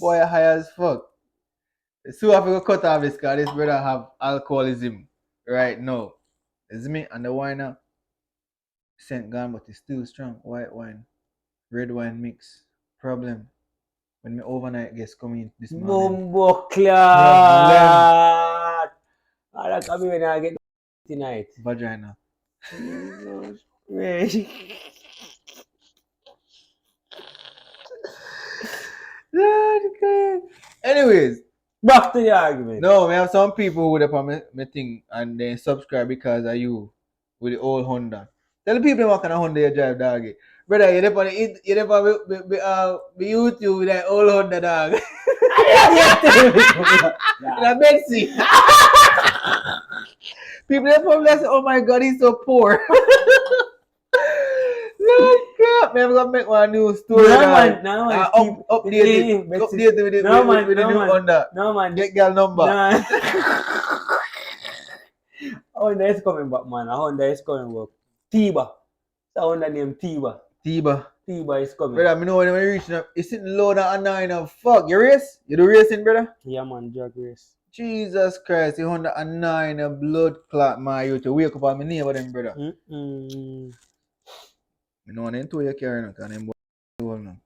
Boy, high as fuck. So I have to cut off this because this brother have alcoholism right now. Is me and the wine now. Scent gone, but it's still strong. White wine, red wine mix. Problem. When my overnight guest come in this morning. Bumbo Problem. clot. That can be when I get tonight. Vagina. Jesus. Anyways, Back to the argument. no, we have some people who would have me thing and they subscribe because of you with the old Honda. Tell the people what kind of Honda you drive, dog. Brother, you're on the YouTube with that old Honda, dog. That Betsy. People are probably say, oh my god, he's so poor. Lord crap, man, I'm gonna make one new story. No man, update with the new Honda. No man. Get girl number. No. Honda is coming back, man. Honda is coming back. Tiba. The Honda name Tiba. Tiba is coming. Brother, I know when you reach up, it's sitting low down and nine. Fuck, you race? You do racing, brother? Yeah, man, drag race. Jesus Christ, you Honda a 9 a blood clot, man. You to wake up on my neighbor, them, brother. I know them two you carry, because them boy now.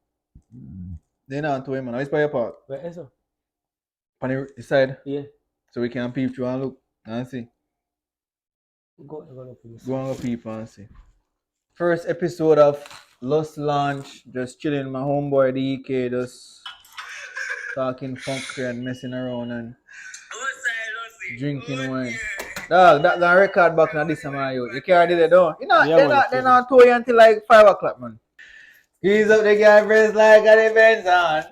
They not two, man. It's by your park. Where is it? On the side? Yeah. So we can peep through and look and see. Go and peep and see. First episode of Lost Launch, just chilling my homeboy DK, just talking funky and messing around and drinking wine. Dog, that gonna record back now this summer, you can't do that, though. You know, they're not toy until like 5 o'clock, man. He's up the girlfriends like a defense on.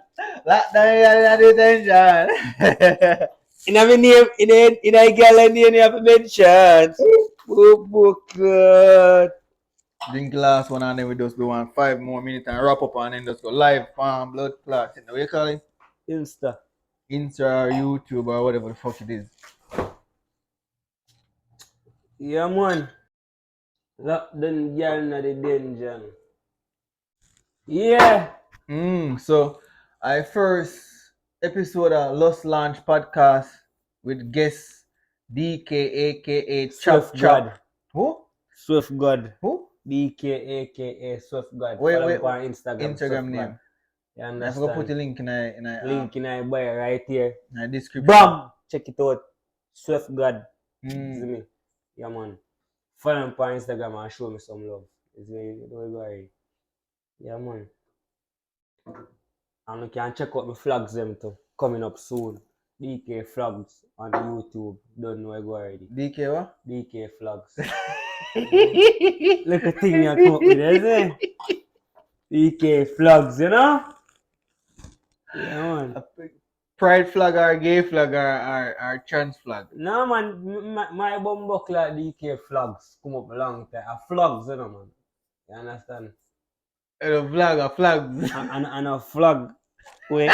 Lock down the detention. In a name, in a girl name you have to mention. Good. Drink the last one and then we just do 5 more minutes and wrap up and then just go live farm blood clot. What do you call it? Insta or YouTube or whatever the fuck it is. Yeah, man. Lock them girl na the danger. Yeah. So I first episode of Lost Launch podcast with guest DK aka Chop Chop. Who? Swift God. Who? DK aka Swift God. Wait, on Instagram name. You I understand? forgot put the link in a link in a bio right here. In the description. Bam! Check it out. Swift God. Mm. Me. Yeah, man. Follow me on Instagram and show me some love. It's me. Yeah, man. And you can check out my flags them too. Coming up soon. DK Flags on YouTube. Don't know where go already. DK what? DK Flags. Look at thing you come up with, isn't it? DK Flags, you know? Yeah, man. Pride flag or gay flag or trans flag? No, man. My bumbuckler DK Flags come up a long time. A flags, you know, man. You understand? A flag. And a flag. Wait.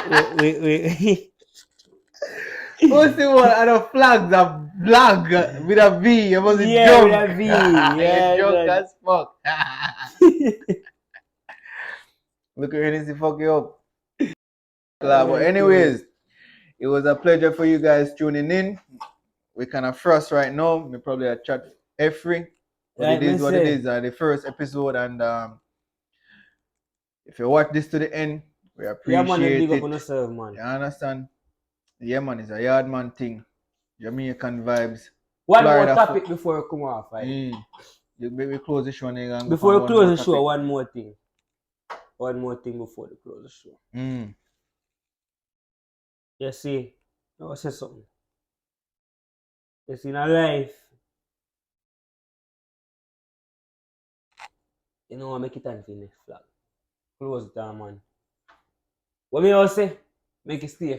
What's the one? And a flag, a flag with a V. You must be drunk. With a V. Yeah, drunk as fuck. Look at Hennessy fuck you up. But anyways, it was a pleasure for you guys tuning in. We kind of frost right now. We probably a chat every. But it is what it is. The first episode, and if you watch this to the end, we appreciate it. Big up on yourself, man. You understand? Yeah, man, it's a yard man thing. Jamaican vibes. One more topic before you come off, right? You maybe close the show and before you close the show, one more thing. One more thing before you close the show. You see, I will say something. You see, in a life, you know, I make it time for the next flag. Close it down, man. What me all say? Make it stay for